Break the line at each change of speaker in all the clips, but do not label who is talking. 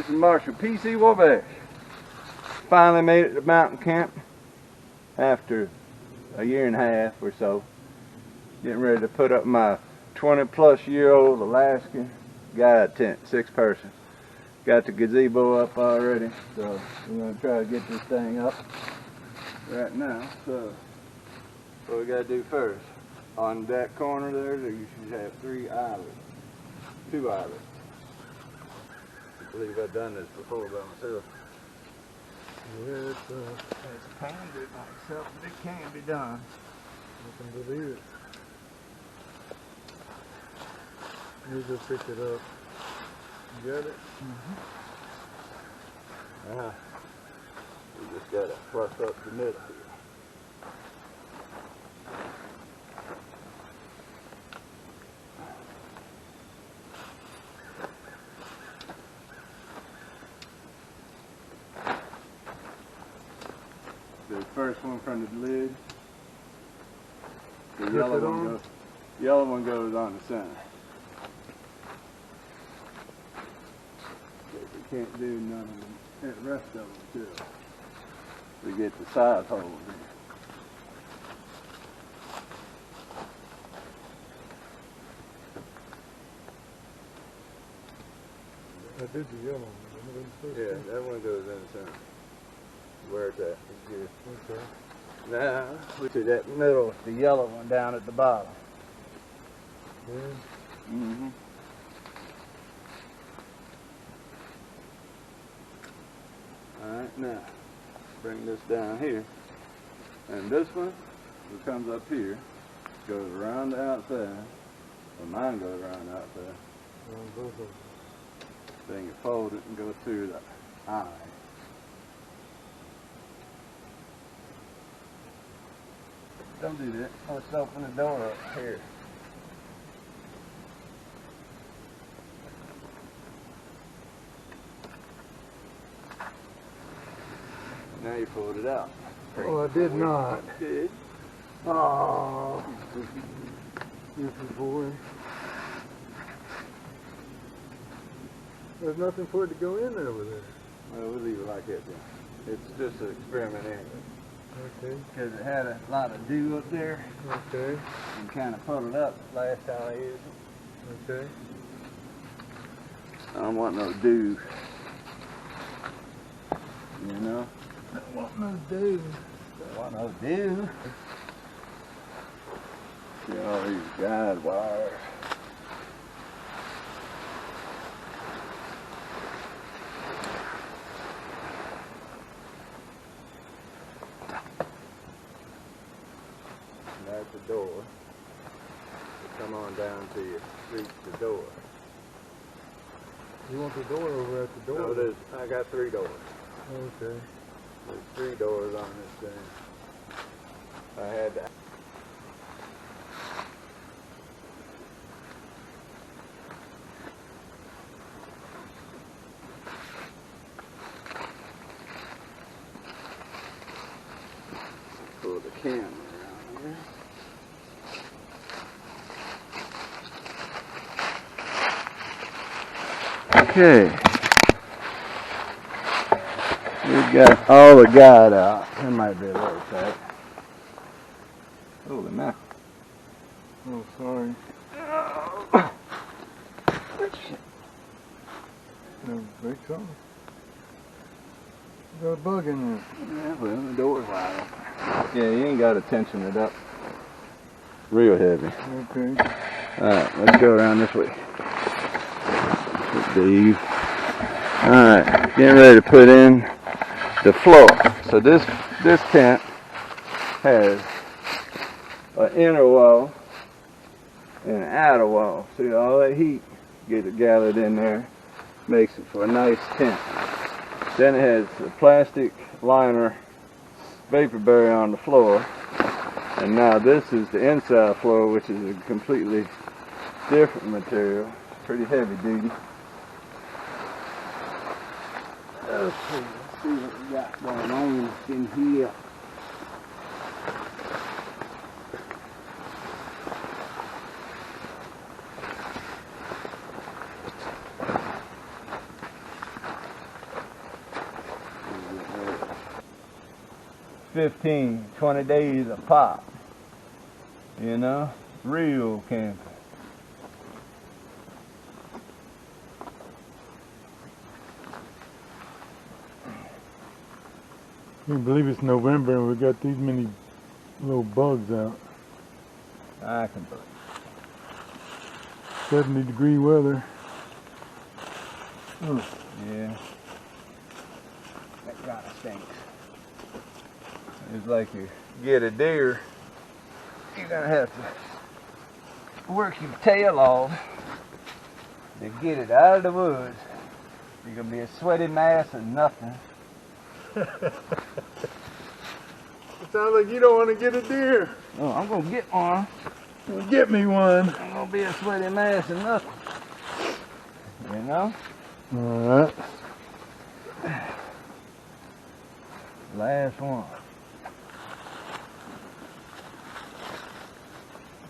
This is Marshall P.C. Wabash. Finally made it to mountain camp after a year and a half or so. Getting ready to put up my 20-plus-year-old Alaskan guide tent, 6-person. Got the gazebo up already, so we're going to try to get this thing up right now. So what we got to do first, on that corner there, you should have 3 eyelets, 2 eyelets. I believe I've done this before by myself.
Yeah, it's
I can do it myself, but it can be done.
I can believe it. You just pick it up. You got it?
We just got to flush up the middle here. The first one from the lid. The yellow one goes on the center. We can't do none of the rest of them until we get the side holes in.
I did the yellow one.
Yeah, that one goes in the center. Where it's at. Good.
Okay.
Now, we see that middle, the yellow one down at the bottom.
Yeah.
Mm-hmm. Alright, now, bring this down here. And this one, it comes up here, goes around the outside. Well, mine goes around the outside.
Both of them.
Then you fold it and go through the eye. Don't do that. Let's open the door up here. Now you pulled it out.
Oh, I did not.
Did?
Oh, stupid boy. There's nothing for it to go in over there.
Well, we'll leave it like that then. It's just an experiment anyway.
Okay.
Because it had a lot of dew up there.
Okay.
And kind of pulled it up last time I used it.
Okay.
I don't want no dew. You know?
Don't want no dew.
Don't want no dew. See all these guide wires. That's the door. You come on down till you reach the door.
You want the door over at the door?
No, there's, I got 3 doors.
Okay.
There's 3 doors on this thing. I had to. Pull the camera around here. Okay, we've got all the guide out. That might be a little tight. Holy mackerel.
Oh, sorry. No, big trouble. Got a bug in there.
Yeah, well, the door's wide open. Yeah, you ain't got to tension it up real heavy.
Okay.
Alright, let's go around this way. Dave. Alright, getting ready to put in the floor. So this tent has an inner wall and an outer wall. See, all that heat gets gathered in there, makes it for a nice tent. Then it has a plastic liner vapor barrier on the floor. And now this is the inside floor, which is a completely different material. Pretty heavy duty. Okay, let's see what we got going on in here. 15, 20 days a pop. You know, real camping.
I can't believe it's November and we got these many little bugs out.
I can believe
70-degree weather.
it. Yeah. That kind of stinks. It's like you get a deer, you're gonna have to work your tail off to get it out of the woods. You're gonna be a sweaty mass of nothing.
It sounds like you don't want to get a deer.
Oh, I'm gonna get one.
Well, get me one.
I'm gonna be a sweaty mass of nothing. You know?
Alright.
Last one.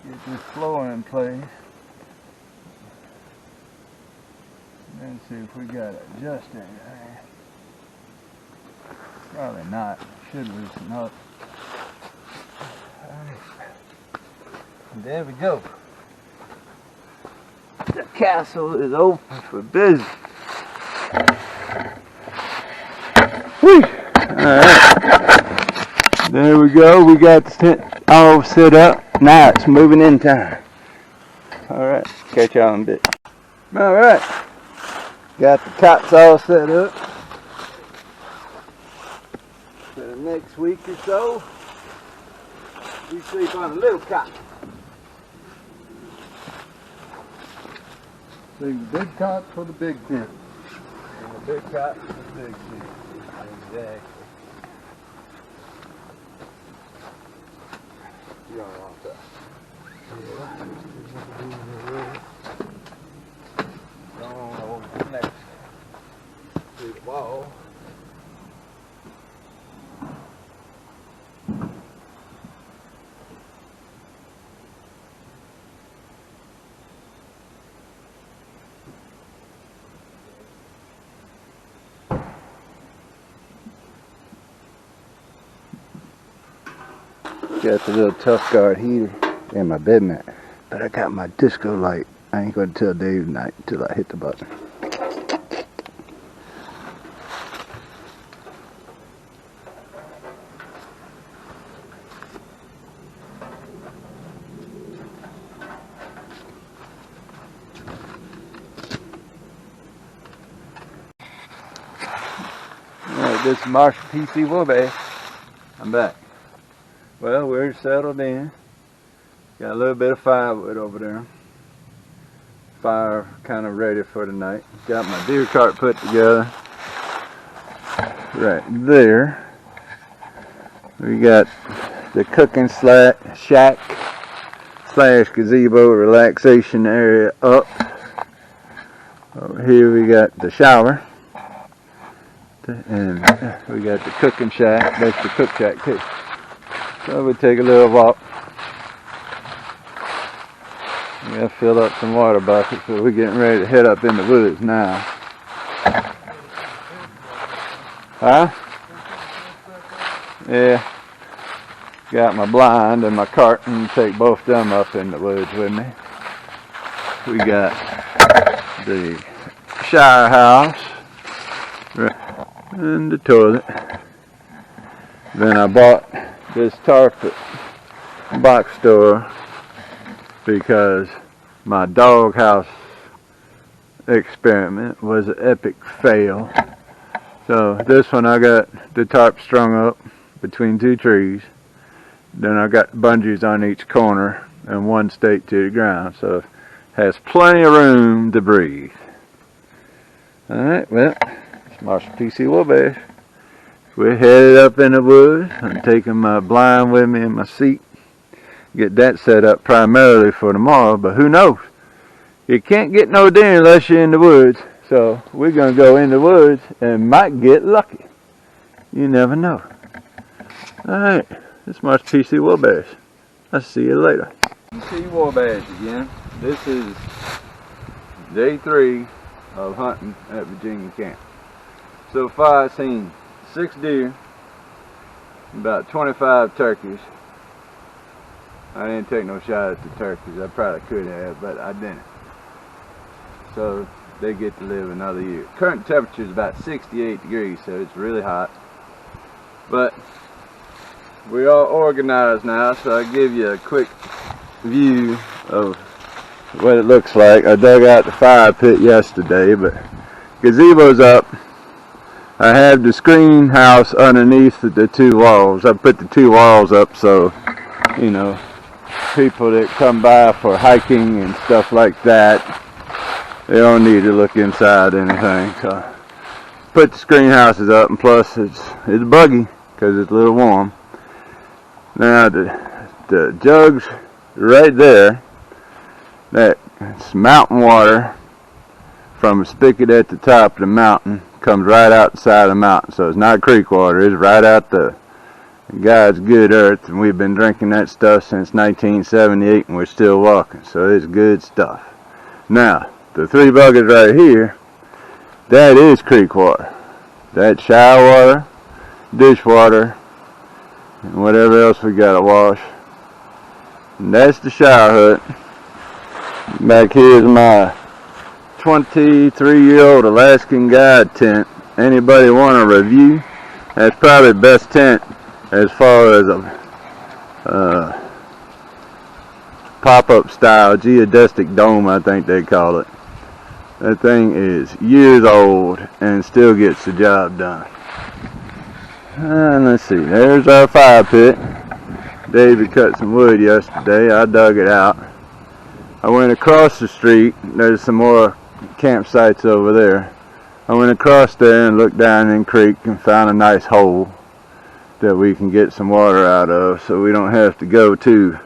Get this floor in place. Then see if we got it just in there. Probably not. Should loosen up. And there we go. The castle is open for business. Whew. Alright. There we go. We got the tent all set up. Now it's moving in time. Alright. Catch y'all in a bit. Alright. Got the cots all set up. For the next week or so, we sleep on a little cot.
Leave the big cot for the big tent.
And the big cot for the big tent. Exactly. You don't want that. Don't hold it next to the wall. Got the little Tough Guard heater and my bed mat, but I got my disco light. I ain't gonna tell Dave tonight until I hit the button. Alright, this is Marshall PC Woolbash. I'm back. Well, we're settled in. Got a little bit of firewood over there. Fire kind of ready for the night. Got my deer cart put together. Right there. We got the cooking shack slash gazebo relaxation area up. Over here we got the shower. And we got the cooking shack. That's the cook shack too. So we'll take a little walk. We gotta fill up some water buckets, so we're getting ready to head up in the woods now. Huh? Yeah. Got my blind and my cart and take both of them up in the woods with me. We got the shower house and the toilet. Then I bought this tarp at box store because my doghouse experiment was an epic fail. So this one I got the tarp strung up between two trees. Then I got bungees on each corner and one staked to the ground, so it has plenty of room to breathe. Alright, well, it's Marshall PC Woolbash. We're headed up in the woods. I'm taking my blind with me in my seat. Get that set up primarily for tomorrow, but who knows? You can't get no deer unless you're in the woods. So we're going to go in the woods and might get lucky. You never know. Alright, this is Marshall PC Woolbash. I'll see you later. PC Woolbash again. This is day 3 of hunting at Virginia Camp. So far I've seen 6 deer, about 25 turkeys. I didn't take no shot at the turkeys. I probably could have, but I didn't. So they get to live another year. Current temperature is about 68 degrees, so it's really hot. But we're all organized now, so I'll give you a quick view of what it looks like. I dug out the fire pit yesterday, but gazebo's up. I have the screen house underneath the two walls. I put the two walls up so, you know, people that come by for hiking and stuff like that, they don't need to look inside anything. So put the screen houses up, and plus it's buggy because it's a little warm. Now the jugs right there, that's mountain water from a spigot at the top of the mountain, comes right out the side of the mountain. So it's not creek water, it's right out the God's good earth, and we've been drinking that stuff since 1978 and we're still walking, so it's good stuff. Now the three buckets right here, that is creek water. That's shower water, dishwater, and whatever else we gotta wash. And that's the shower hut. Back here's my 23-year-old Alaskan guide tent. Anybody want a review? That's probably the best tent as far as a pop-up style geodesic dome, I think they call it. That thing is years old and still gets the job done. And let's see, there's our fire pit. David cut some wood yesterday. I dug it out. I went across the street. There's some more campsites over there. I went across there and looked down in the creek and found a nice hole that we can get some water out of, so we don't have to go to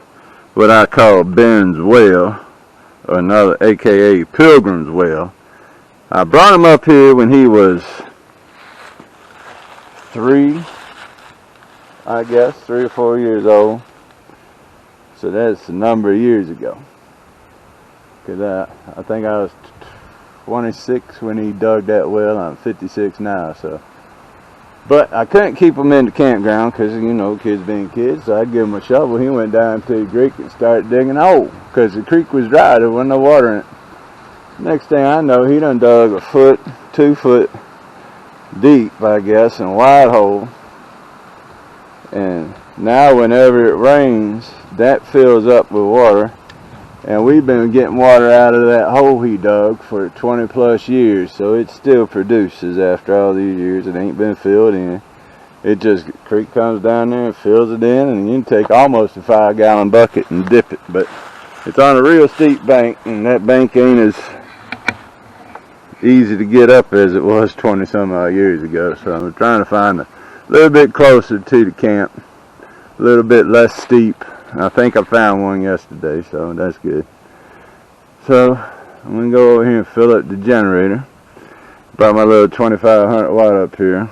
what I call Ben's well, or another aka Pilgrim's well. I brought him up here when he was 3, I guess, 3 or 4 years old. So that's a number of years ago. Cause I think I was 26 when he dug that well. I'm 56 now, so. But I couldn't keep him in the campground because, you know, kids being kids. So I gave him a shovel. He went down to the creek and started digging a hole because the creek was dry. There wasn't no water in it. Next thing I know, he done dug a foot, 2 foot deep, I guess, and a wide hole. And now whenever it rains, that fills up with water. And we've been getting water out of that hole he dug for 20 plus years, so it still produces after all these years. It ain't been filled in. It just, the creek comes down there and fills it in, and you can take almost a 5-gallon bucket and dip it. But it's on a real steep bank, and that bank ain't as easy to get up as it was 20 some odd years ago. So I'm trying to find a little bit closer to the camp, a little bit less steep. I think I found one yesterday, so that's good. So I'm going to go over here and fill up the generator. Brought my little 2500 watt up here.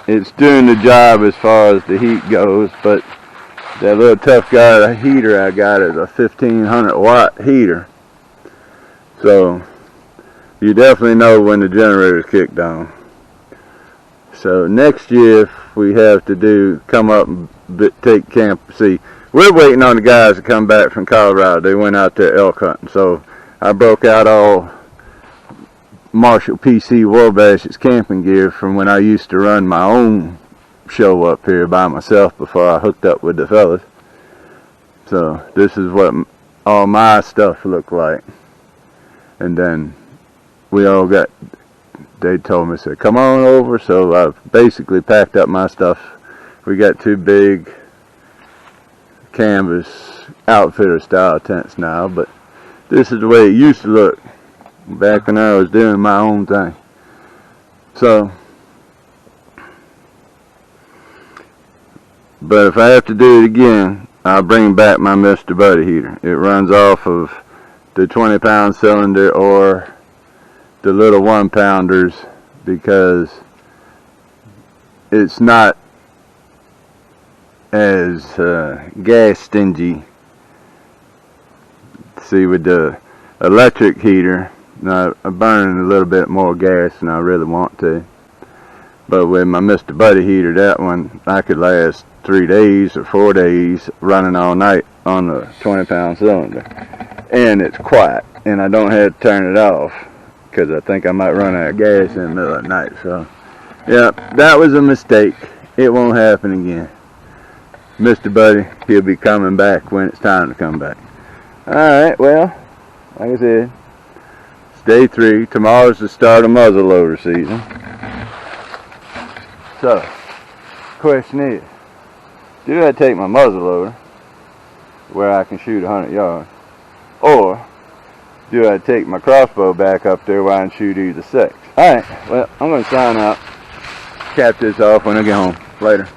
It's doing the job as far as the heat goes, but that little tough guy heater I got is a 1500 watt heater. So you definitely know when the generator's kicked on. So next year, if we have to come up and take camp, see, we're waiting on the guys to come back from Colorado. They went out there elk hunting. So I broke out all Marshall PC Warbash's camping gear from when I used to run my own show up here by myself before I hooked up with the fellas. So this is what all my stuff looked like. And then we all got, they told me, said, come on over. So I've basically packed up my stuff. We got 2 big canvas outfitter style tents now, but this is the way it used to look back when I was doing my own thing. So, but if I have to do it again, I'll bring back my Mr. Buddy heater. It runs off of the 20-pound cylinder or the little 1-pounders because it's not as gas stingy. See, with the electric heater, now I'm burning a little bit more gas than I really want to. But with my Mr. Buddy heater, that one, I could last 3 days or 4 days running all night on the 20-pound cylinder. And it's quiet, and I don't have to turn it off because I think I might run out of gas in the middle of the night. So, yeah, that was a mistake. It won't happen again. Mr. Buddy, he'll be coming back when it's time to come back. Alright, well, like I said, it's day 3. Tomorrow's the start of muzzleloader season. So, question is, do I take my muzzleloader where I can shoot 100 yards, or do I take my crossbow back up there where I can shoot either 6? Alright, well, I'm going to sign out, cap this off when I get home. Later.